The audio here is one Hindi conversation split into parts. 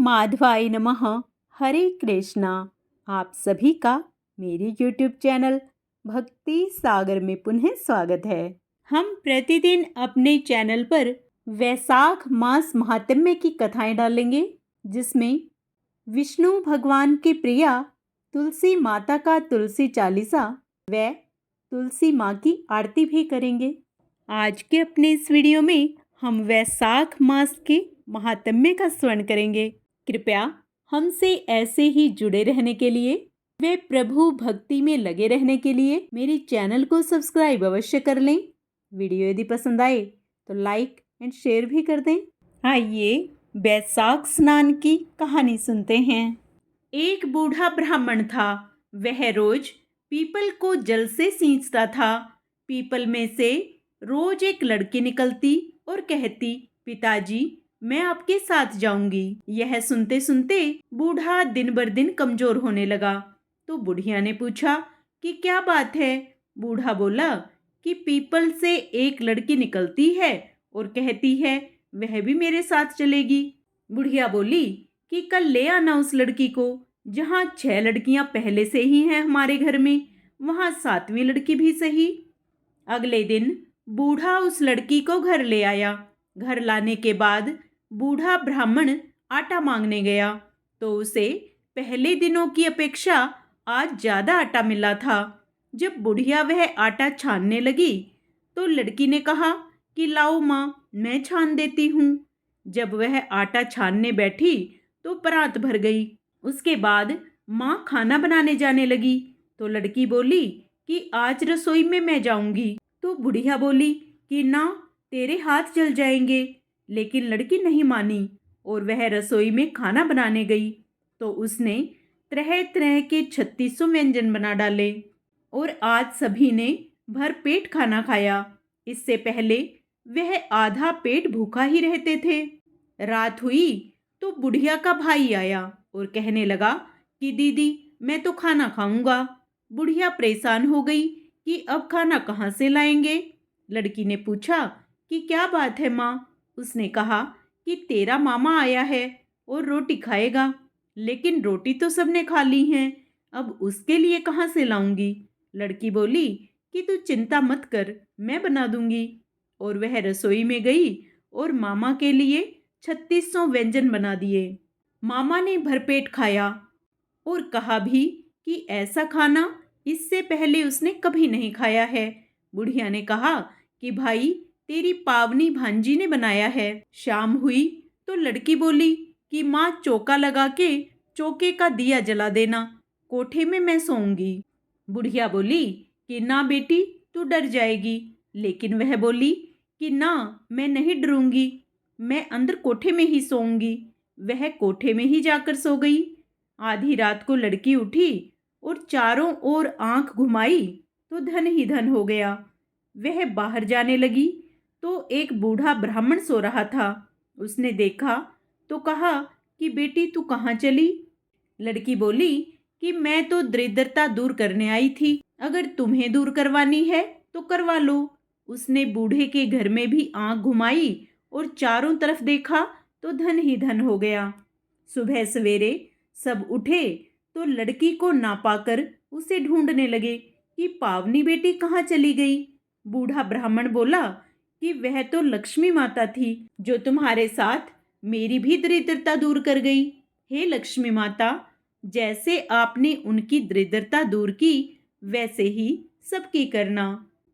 माधवाय नमः। हरे कृष्णा। आप सभी का मेरे YouTube चैनल भक्ति सागर में पुनः स्वागत है। हम प्रतिदिन अपने चैनल पर वैशाख मास महात्म्य की कथाएं डालेंगे, जिसमें विष्णु भगवान की प्रिया तुलसी माता का तुलसी चालीसा व तुलसी माँ की आरती भी करेंगे। आज के अपने इस वीडियो में हम वैशाख मास के महात्म्य का स्मरण करेंगे। कृपया हमसे ऐसे ही जुड़े रहने के लिए वे प्रभु भक्ति में लगे रहने के लिए मेरे चैनल को सब्सक्राइब अवश्य कर लें। वीडियो यदि पसंद आए तो लाइक एंड शेयर भी कर दें। आइए वैशाख स्नान की कहानी सुनते हैं। एक बूढ़ा ब्राह्मण था। वह रोज पीपल को जल से सींचता था। पीपल में से रोज एक लड़की निकलती और कहती, पिताजी मैं आपके साथ जाऊंगी। यह सुनते सुनते बूढ़ा दिन बर दिन कमजोर होने लगा। तो बुढ़िया ने पूछा कि क्या बात है। बूढ़ा बोला कि पीपल से एक लड़की निकलती है और कहती है वह भी मेरे साथ चलेगी। बुढ़िया बोली कि कल ले आना उस लड़की को। जहाँ 6 लड़कियां पहले से ही हैं हमारे घर में, वहाँ 7वीं लड़की भी सही। अगले दिन बूढ़ा उस लड़की को घर ले आया। घर लाने के बाद बूढ़ा ब्राह्मण आटा मांगने गया तो उसे पहले दिनों की अपेक्षा आज ज्यादा आटा मिला था। जब बुढ़िया वह आटा छानने लगी तो लड़की ने कहा कि लाओ माँ, मैं छान देती हूँ। जब वह आटा छानने बैठी तो परात भर गई। उसके बाद माँ खाना बनाने जाने लगी तो लड़की बोली कि आज रसोई में मैं जाऊंगी। तो बुढ़िया बोली कि ना, तेरे हाथ जल जाएंगे। लेकिन लड़की नहीं मानी और वह रसोई में खाना बनाने गई तो उसने तरह तरह के 3600 व्यंजन बना डाले और आज सभी ने भरपेट खाना खाया। इससे पहले वह आधा पेट भूखा ही रहते थे। रात हुई तो बुढ़िया का भाई आया और कहने लगा कि दीदी मैं तो खाना खाऊंगा। बुढ़िया परेशान हो गई कि अब खाना कहाँ से लाएंगे। लड़की ने पूछा कि क्या बात है माँ। उसने कहा कि तेरा मामा आया है और रोटी खाएगा, लेकिन रोटी तो सबने खा ली है, अब उसके लिए कहाँ से लाऊंगी। लड़की बोली कि तू चिंता मत कर, मैं बना दूंगी। और वह रसोई में गई और मामा के लिए 3600 व्यंजन बना दिए। मामा ने भरपेट खाया और कहा भी कि ऐसा खाना इससे पहले उसने कभी नहीं खाया है। बुढ़िया ने कहा कि भाई तेरी पावनी भांजी ने बनाया है। शाम हुई तो लड़की बोली कि माँ चौका लगा के चौके का दिया जला देना, कोठे में मैं सोऊंगी। बुढ़िया बोली कि ना बेटी, तू डर जाएगी। लेकिन वह बोली कि ना, मैं नहीं डरूंगी, मैं अंदर कोठे में ही सोऊंगी। वह कोठे में ही जाकर सो गई। आधी रात को लड़की उठी और चारों ओर आंख घुमाई तो धन ही धन हो गया। वह बाहर जाने लगी तो एक बूढ़ा ब्राह्मण सो रहा था। उसने देखा तो कहा कि बेटी तू कहाँ चली। लड़की बोली कि मैं तो दरिद्रता दूर करने आई थी, अगर तुम्हें दूर करवानी है तो करवा लो। उसने बूढ़े के घर में भी आंख घुमाई और चारों तरफ देखा तो धन ही धन हो गया। सुबह सवेरे सब उठे तो लड़की को ना पाकर उसे ढूंढने लगे कि पावनी बेटी कहाँ चली गई। बूढ़ा ब्राह्मण बोला कि वह तो लक्ष्मी माता थी जो तुम्हारे साथ मेरी भी दरिद्रता दूर कर गई। हे लक्ष्मी माता, जैसे आपने उनकी दरिद्रता दूर की वैसे ही सबकी करना।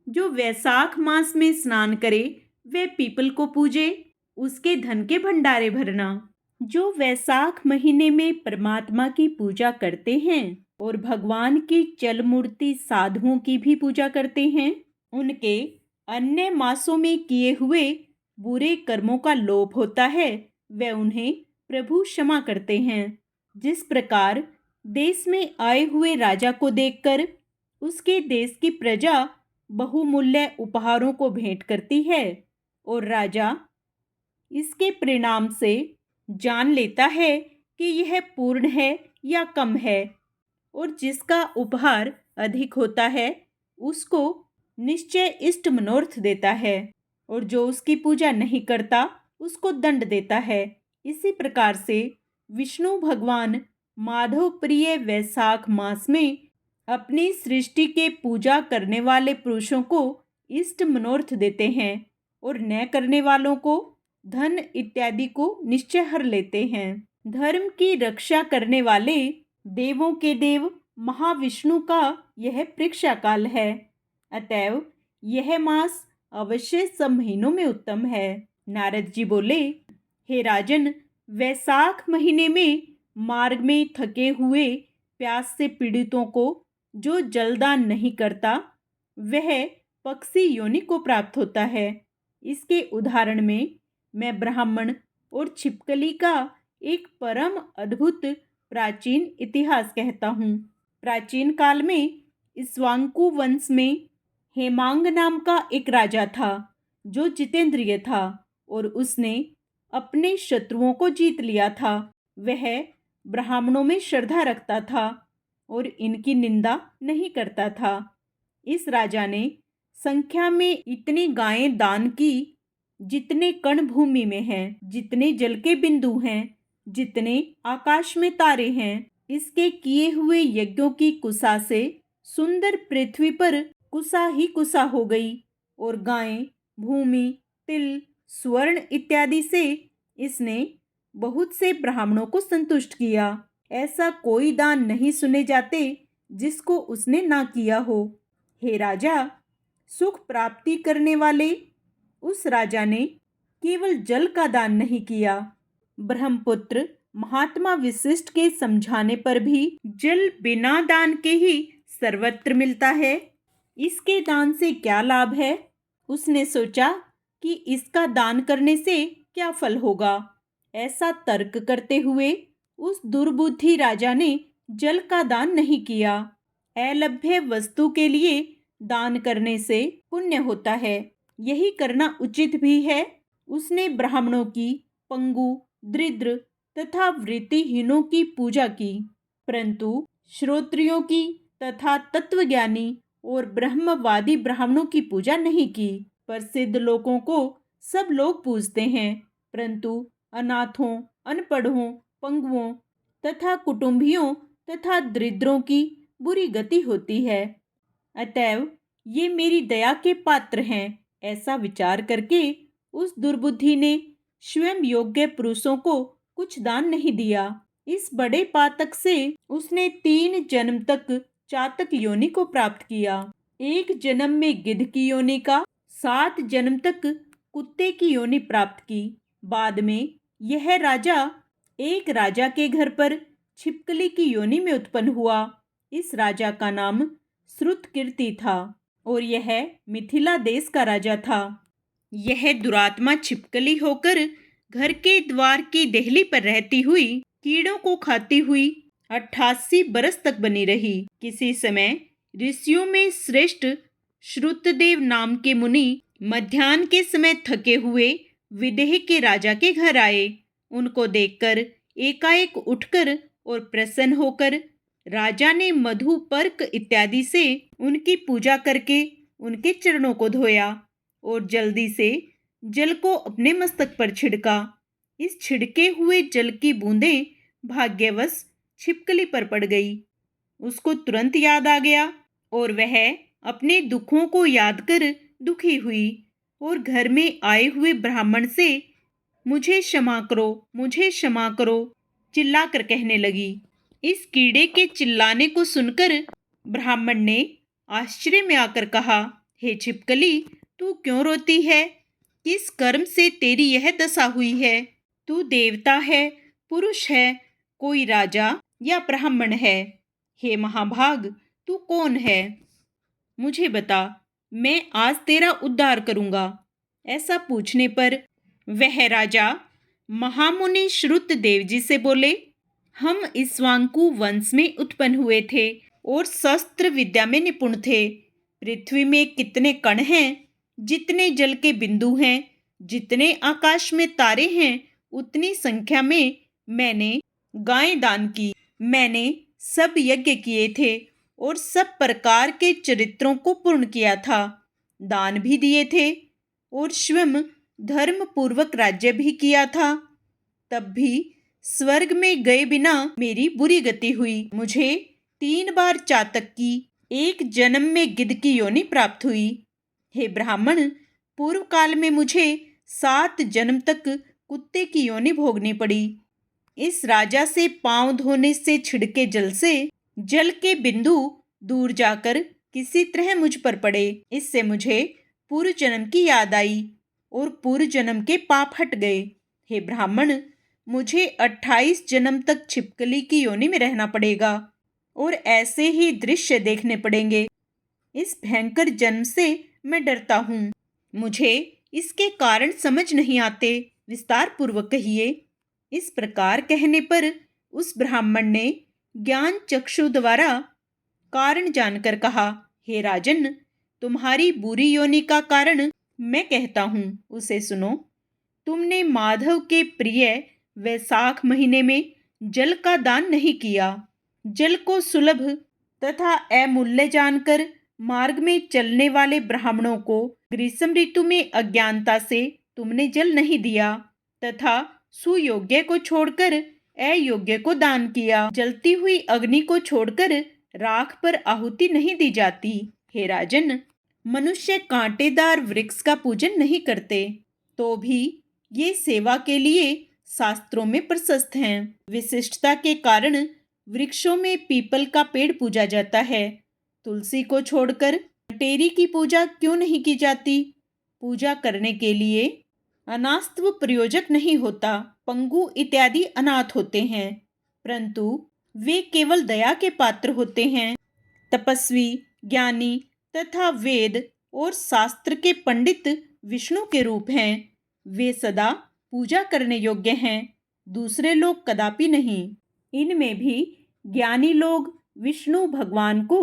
जो वैशाख मास में स्नान करे वह पीपल को पूजे, उसके धन के भंडारे भरना। जो वैशाख महीने में परमात्मा की पूजा करते हैं और भगवान की चल मूर्ति साधुओं की भी पूजा करते हैं, उनके अन्य मासों में किए हुए बुरे कर्मों का लोप होता है, वे उन्हें प्रभु क्षमा करते हैं। जिस प्रकार देश में आए हुए राजा को देखकर उसके देश की प्रजा बहुमूल्य उपहारों को भेंट करती है और राजा इसके परिणाम से जान लेता है कि यह पूर्ण है या कम है, और जिसका उपहार अधिक होता है उसको निश्चय इष्ट मनोरथ देता है और जो उसकी पूजा नहीं करता उसको दंड देता है। इसी प्रकार से विष्णु भगवान माधव प्रिय वैशाख मास में अपनी सृष्टि के पूजा करने वाले पुरुषों को इष्ट मनोरथ देते हैं और न करने वालों को धन इत्यादि को निश्चय हर लेते हैं। धर्म की रक्षा करने वाले देवों के देव महाविष्णु का यह परीक्षा काल है। अतएव यह मास अवश्य सब महीनों में उत्तम है। नारद जी बोले, हे राजन, वैशाख महीने में मार्ग में थके हुए प्यास से पीड़ितों को जो जलदान नहीं करता वह पक्षी योनि को प्राप्त होता है। इसके उदाहरण में मैं ब्राह्मण और छिपकली का एक परम अद्भुत प्राचीन इतिहास कहता हूँ। प्राचीन काल में इक्ष्वाकु वंश में हेमांग नाम का एक राजा था जो जितेंद्रिय था और उसने अपने शत्रुओं को जीत लिया था। वह ब्राह्मणों में श्रद्धा रखता था और इनकी निंदा नहीं करता था। इस राजा ने संख्या में इतनी गायें दान की जितने कण भूमि में हैं, जितने जल के बिंदु हैं, जितने आकाश में तारे हैं। इसके किए हुए यज्ञों की कुशा से सुंदर पृथ्वी पर कुशा ही कुशा हो गई और गायें, भूमि, तिल, स्वर्ण इत्यादि से इसने बहुत से ब्राह्मणों को संतुष्ट किया। ऐसा कोई दान नहीं सुने जाते जिसको उसने ना किया हो। हे राजा, सुख प्राप्ति करने वाले उस राजा ने केवल जल का दान नहीं किया, ब्रह्मपुत्र महात्मा वशिष्ठ के समझाने पर भी जल बिना दान के ही सर्वत्र मिलता है। इसके दान से क्या लाभ है? उसने सोचा कि इसका दान करने से क्या फल होगा। ऐसा तर्क करते हुए उस दुर्बुद्धि राजा ने जल का दान नहीं किया। अलभ्य वस्तु के लिए दान करने से पुण्य होता है, यही करना उचित भी है। उसने ब्राह्मणों की, पंगु, दरिद्र तथा वृत्तिहीनों की पूजा की, परंतु श्रोत्रियों की तथा तत्वज्ञानी और ब्रह्मवादी ब्राह्मणों की पूजा नहीं की। प्रसिद्ध लोगों को सब लोग पूजते हैं, परंतु अनाथों, अनपढ़ों, पंगुओं तथा कुटुंबियों तथा दरिद्रों की बुरी गति होती है। अतएव ये मेरी दया के पात्र हैं। ऐसा विचार करके उस दुर्बुद्धि ने स्वयं योग्य पुरुषों को कुछ दान नहीं दिया। इस बड़े पातक से उसने 3 जन्म तक चातक योनि को प्राप्त किया। 1 जन्म में गिद्ध की योनि का, 7 जन्म तक कुत्ते की योनि प्राप्त की। बाद में यह राजा एक राजा के घर पर छिपकली की योनि में उत्पन्न हुआ। इस राजा का नाम श्रुतकीर्ति था और यह मिथिला देश का राजा था। यह दुरात्मा छिपकली होकर घर के द्वार की देहली पर रहती हुई कीड़ों को खाती हुई 88 बरस तक बनी रही। किसी समय ऋषियों में श्रेष्ठ श्रुतदेव नाम के मुनि मध्याह्न के समय थके हुए विदेह के राजा के घर आए। उनको देखकर एकाएक उठकर और प्रसन्न होकर राजा ने मधु, पर्क इत्यादि से उनकी पूजा करके उनके चरणों को धोया और जल्दी से जल को अपने मस्तक पर छिड़का। इस छिड़के हुए जल की बूंदें भाग्यवश छिपकली पर पड़ गई। उसको तुरंत याद आ गया और वह अपने दुखों को याद कर दुखी हुई और घर में आए हुए ब्राह्मण से मुझे क्षमा करो, मुझे क्षमा करो चिल्लाकर कहने लगी। इस कीड़े के चिल्लाने को सुनकर ब्राह्मण ने आश्चर्य में आकर कहा, हे छिपकली, तू क्यों रोती है? किस कर्म से तेरी यह दशा हुई है? तू देवता है, पुरुष है, कोई राजा या ब्राह्मण है? हे महाभाग, तू कौन है? मुझे बता, मैं आज तेरा उद्धार करूंगा। ऐसा पूछने पर वह राजा महामुनि श्रुतदेव जी से बोले, हम इक्ष्वाकु वंश में उत्पन्न हुए थे और शस्त्र विद्या में निपुण थे। पृथ्वी में कितने कण हैं, जितने जल के बिंदु हैं, जितने आकाश में तारे हैं, उतनी संख्या में मैंने गायें दान की। मैंने सब यज्ञ किए थे और सब प्रकार के चरित्रों को पूर्ण किया था। दान भी दिए थे और स्वयं धर्म पूर्वक राज्य भी किया था। तब भी स्वर्ग में गए बिना मेरी बुरी गति हुई। मुझे 3 बार चातक की, 1 जन्म में गिद्ध की योनि प्राप्त हुई। हे ब्राह्मण, पूर्व काल में मुझे 7 जन्म तक कुत्ते की योनि भोगनी पड़ी। इस राजा से पांव धोने से छिड़के जल से जल के बिंदु दूर जाकर किसी तरह मुझ पर पड़े। इससे मुझे पूर्व जन्म की याद आई और पूर्व जन्म के पाप हट गए। हे ब्राह्मण, मुझे 28 जन्म तक छिपकली की योनि में रहना पड़ेगा और ऐसे ही दृश्य देखने पड़ेंगे। इस भयंकर जन्म से मैं डरता हूँ। मुझे इसके कारण समझ नहीं आते, विस्तार पूर्वक कहिए। इस प्रकार कहने पर उस ब्राह्मण ने ज्ञान चक्षु द्वारा कारण जानकर कहा, हे राजन, तुम्हारी बुरी योनि का कारण मैं कहता हूँ, उसे सुनो। तुमने माधव के प्रिय वैशाख महीने में जल का दान नहीं किया। जल को सुलभ तथा अमूल्य जानकर मार्ग में चलने वाले ब्राह्मणों को ग्रीष्म ऋतु में अज्ञानता से तुमने जल नहीं दिया तथा सुयोग्य को छोड़कर अयोग्य को दान किया। जलती हुई अग्नि को छोड़कर राख पर आहुति नहीं दी जाती। हे राजन, मनुष्य कांटेदार वृक्ष का पूजन नहीं करते, तो भी ये सेवा के लिए शास्त्रों में प्रशस्त हैं। विशिष्टता के कारण वृक्षों में पीपल का पेड़ पूजा जाता है। तुलसी को छोड़कर टेरी की पूजा क्यों नहीं की जाती? पूजा करने के लिए अनास्त्व प्रयोजक नहीं होता। पंगु इत्यादि अनाथ होते हैं, परंतु वे केवल दया के पात्र होते हैं। तपस्वी, ज्ञानी तथा वेद और शास्त्र के पंडित विष्णु के रूप हैं। वे सदा पूजा करने योग्य हैं, दूसरे लोग कदापि नहीं। इनमें भी ज्ञानी लोग विष्णु भगवान को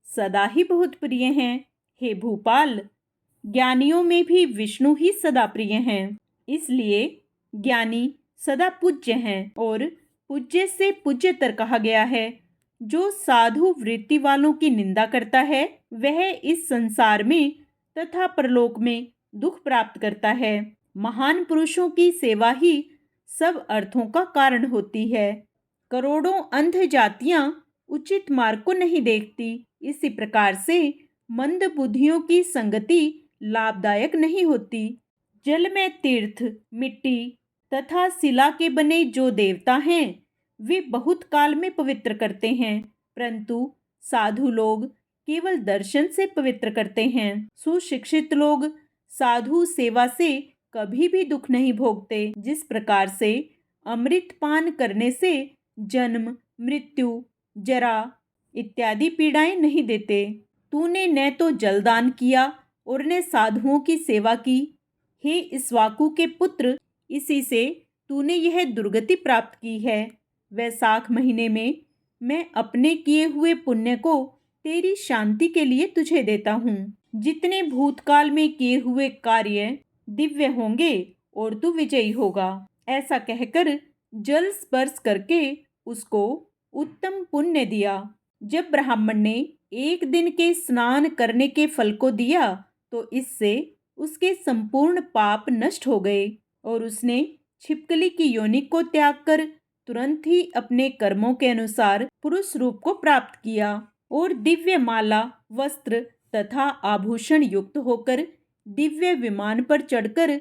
सदा ही बहुत प्रिय हैं। हे भूपाल, ज्ञानियों में भी विष्णु ही सदा प्रिय हैं। इसलिए ज्ञानी सदा पूज्य हैं और पूज्य से पूज्यतर कहा गया है। जो साधु वृत्ति वालों की निंदा करता है वह इस संसार में तथा परलोक में दुख प्राप्त करता है। महान पुरुषों की सेवा ही सब अर्थों का कारण होती है। करोड़ों अंध जातियां उचित मार्ग को नहीं देखती। इसी प्रकार से मंद बुद्धियों की संगति लाभदायक नहीं होती। जल में तीर्थ, मिट्टी तथा शिला के बने जो देवता हैं वे बहुत काल में पवित्र करते हैं, परंतु साधु लोग केवल दर्शन से पवित्र करते हैं। सुशिक्षित लोग साधु सेवा से कभी भी दुख नहीं भोगते। जिस प्रकार से अमृत पान करने से जन्म, मृत्यु, जरा इत्यादि पीड़ाएं नहीं देते, तूने न तो जलदान किया और न साधुओं की सेवा की। हे इक्ष्वाकु के पुत्र, इसी से तूने यह दुर्गति प्राप्त की है। वैशाख महीने में मैं अपने किए हुए पुण्य को तेरी शांति के लिए तुझे देता हूँ। जितने भूतकाल में किए हुए कार्य दिव्य होंगे और तू विजयी होगा। ऐसा कहकर जल स्पर्श करके उसको उत्तम पुण्य दिया। जब ब्राह्मण ने एक दिन के स्नान करने के फल को दिया तो इससे उसके संपूर्ण पाप नष्ट हो गए और उसने छिपकली की योनि को त्याग कर तुरंत ही अपने कर्मों के अनुसार पुरुष रूप को प्राप्त किया और दिव्य माला, वस्त्र तथा आभूषण युक्त होकर दिव्य विमान पर चढ़कर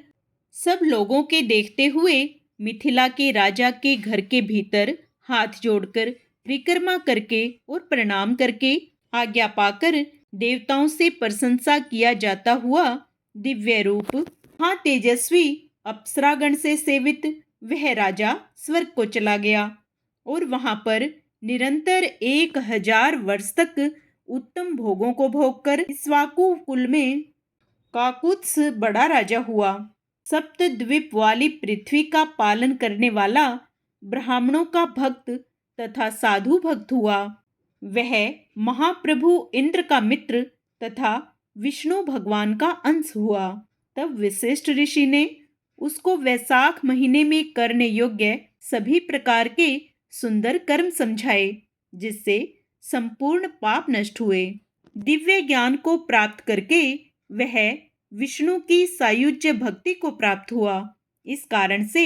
सब लोगों के देखते हुए मिथिला के राजा के घर के भीतर हाथ जोड़कर परिक्रमा करके और प्रणाम करके आज्ञा पाकर देवताओं से प्रशंसा किया जाता हुआ दिव्य रूप, हाँ तेजस्वी अप्सरागण से सेवित वह राजा स्वर्ग को चला गया और वहां पर निरंतर 1000 वर्ष तक उत्तम भोगों को भोगकर इक्ष्वाकु कुल में काकुत्स बड़ा राजा हुआ। सप्त द्वीप वाली पृथ्वी का पालन करने वाला ब्राह्मणों का भक्त तथा साधु भक्त हुआ। वह महाप्रभु इंद्र का मित्र तथा विष्णु भगवान का अंश हुआ। तब वशिष्ठ ऋषि ने उसको वैशाख महीने में करने योग्य सभी प्रकार के सुंदर कर्म समझाए, जिससे संपूर्ण पाप नष्ट हुए। दिव्य ज्ञान को प्राप्त करके वह विष्णु की सायुज्य भक्ति को प्राप्त हुआ। इस कारण से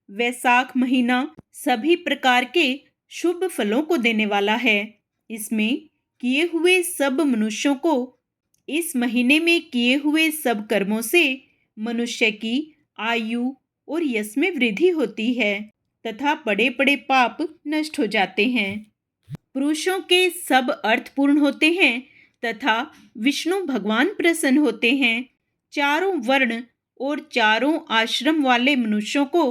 वैशाख महीना सभी प्रकार के शुभ फलों को देने वाला है। इसमें किए हुए सब मनुष्यों को इस महीने में किए हुए सब कर्मों से मनुष्य की आयु और यश में वृद्धि होती है तथा बड़े बड़े पाप नष्ट हो जाते हैं। पुरुषों के सब अर्थ पूर्ण होते हैं तथा विष्णु भगवान प्रसन्न होते हैं। चारों वर्ण और चारों आश्रम वाले मनुष्यों को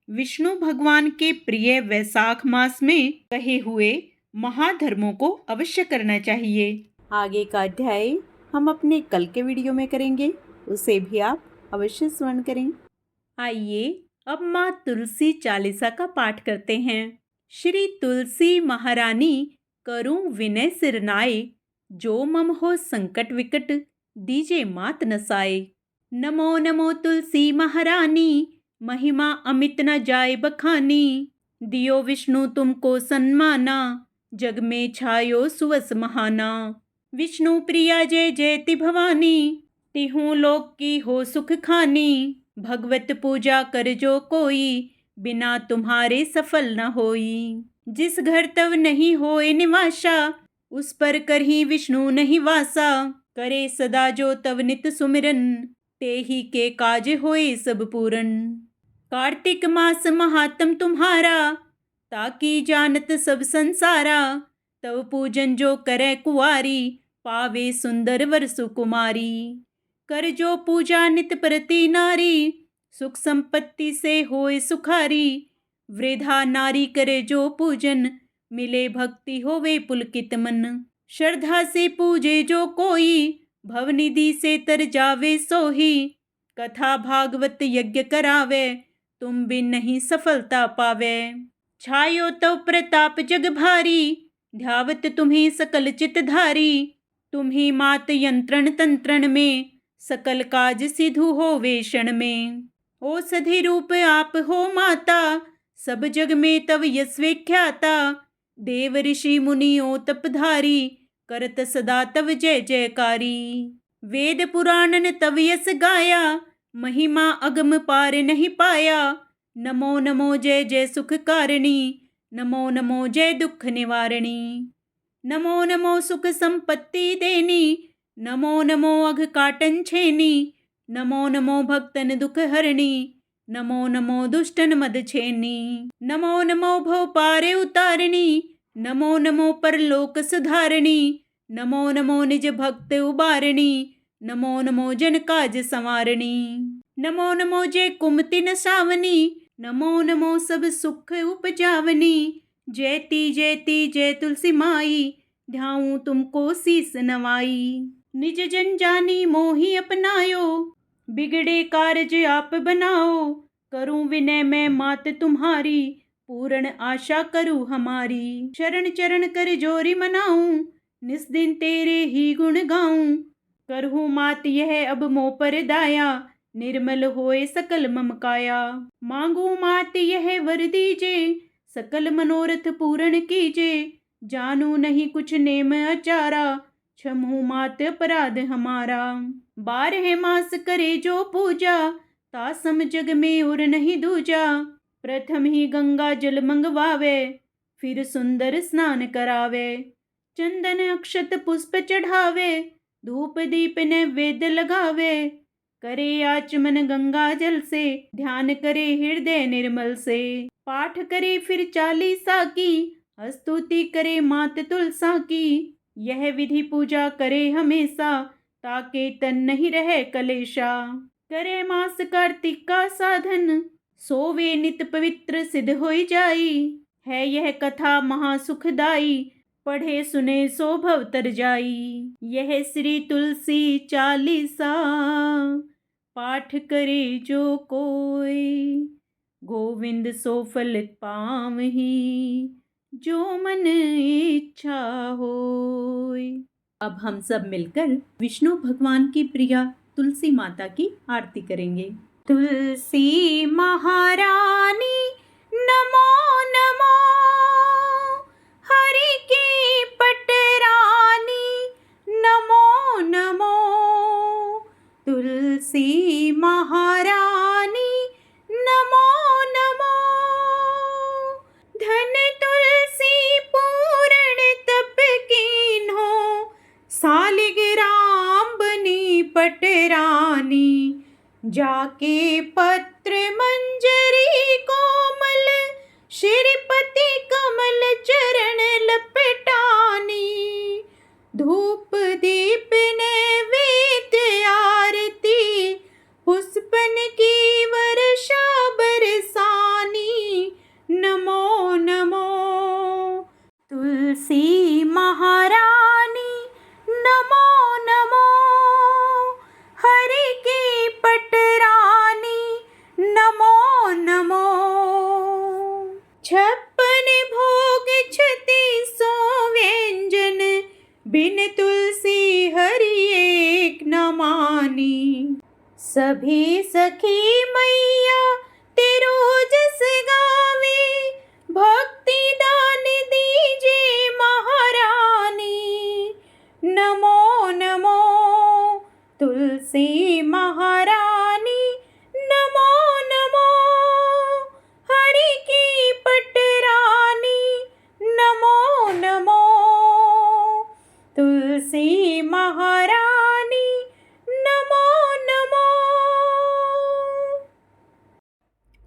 विष्णु भगवान के प्रिय वैशाख मास में कहे हुए महाधर्मों को अवश्य करना चाहिए। आगे का अध्याय हम अपने कल के वीडियो में करेंगे, उसे भी आप अवश्य श्रवण करें। आइए अब माँ तुलसी चालीसा का पाठ करते हैं। श्री तुलसी महारानी करूं विनय सिरनाए, जो मम हो संकट विकट दीजे मात नसाए। नमो नमो तुलसी महारानी, महिमा अमित न जाए बखानी। दियो विष्णु तुमको सन्माना, जग में छायो सुवस महाना। विष्णु प्रिया जय जयति भवानी, तिहु लोक की हो सुख खानी। भगवत पूजा कर जो कोई, बिना तुम्हारे सफल न होई। जिस घर तव नहीं होए निवासा, उस पर करही विष्णु नहीं वासा। करे सदा जो तव नित सुमिरन, ते ही के काज होए सब पूरन। कार्तिक मास महात्म तुम्हारा, ताकि जानत सब संसारा। तव पूजन जो करे कुवारी, पावे सुंदर वर सुकुमारी। कर जो पूजा नित प्रति नारी, सुख संपत्ति से होए सुखारी। वृद्धा नारी करे जो पूजन, मिले भक्ति होवे पुलकित मन। श्रद्धा से पूजे जो कोई, भवनिधि से तर जावे सोही। कथा भागवत यज्ञ करावे, तुम बिन नहीं सफलता पावे। छायो तव प्रताप जग भारी, ध्यावत तुम्ही सकल चित धारी। तुम्ही मात यंत्रण तंत्रण में, सकल काज सिधु होवे क्षण में। औषधि रूप आप हो माता, सब जग में तव यश विख्याता। देव ऋषि मुनियों तपधारी, करत सदा तव जय जयकारी। वेद पुराणन तव यश गाया, महिमा अगम पार नहीं पाया। नमो नमो जय जय सुख कारिणी, नमो नमो जय दुख निवारणी। नमो नमो सुख संपत्ति देनी, नमो नमो अघ काटन छेनी। नमो नमो भक्तन दुख हरणी, नमो नमो दुष्टन मद छेनी। नमो नमो भव पारे उतारणी, नमो नमो परलोक सुधारणी। नमो नमो निज भक्त उबारणी, नमो नमो जन काज संवारणी। नमो नमो जय कुमति नसावनी, नमो नमो सब सुख उपजावनी। जयति जयति जय तुलसी माई, ध्याऊं तुमको शीस नवाई। निज जन जानी मोहि अपनायो, बिगड़े कारज आप बनाओ। करूं विनय मैं मात तुम्हारी, पूर्ण आशा करूं हमारी। शरण चरण कर जोरी मनाऊं, निस दिन तेरे ही गुण गाऊं। करहूं मात यह अब मोह पर दाया, निर्मल होए सकल मम काया। मांगू मात यह वर दीजे, सकल मनोरथ पूर्ण कीजे। जानू नहीं कुछ नेम आचारा, क्षमहु मात अपराध हमारा। 12 मास करे जो पूजा, तासम जग में और नहीं दूजा। प्रथम ही गंगा जल मंगवावे, फिर सुंदर स्नान करावे। चंदन अक्षत पुष्प चढ़ावे, धूप दीप नैवेद्य लगावे। करे आचमन गंगा जल से, ध्यान करे हृदय निर्मल से। पाठ करे फिर चालीसा की, स्तुति करे मात तुलसा की। यह विधि पूजा करे हमेशा, ताके तन नहीं रहे कलेशा। करे मास कार्तिक का साधन, सोवे नित पवित्र सिद्ध होई जाई। है यह कथा महासुखदाई, पढ़े सुने सो भव तर जाई। यह श्री तुलसी चालीसा, पाठ करे जो कोई। गोविंद सो फल पावही, जो मन इच्छा होय। अब हम सब मिलकर विष्णु भगवान की प्रिया तुलसी माता की आरती करेंगे। तुलसी महारानी नमो नमो, हरि की पटरानी नमो नमो। तुलसी महारानी नमो नमो, जाके पत्र मंजरी कोमल, श्रीपति कमल चरण लपटानी। धूप दीप नैवेद्य आरती, पुष्पन की वर्षा बरसानी। नमो नमो तुलसी महारानी, नमो नमो हरि की पटरानी। नमो नमो 56 भोग 36 व्यंजन, बिन तुलसी हरि एक न मानी। सभी सखी मैया तेरो जस गावे, भक्ति दान दीजे महारानी। नमो नमो तुलसी महारानी, नमो नमो हरि की पटरानी। नमो नमो तुलसी महारानी, नमो नमो।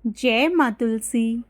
जय माँ तुलसी।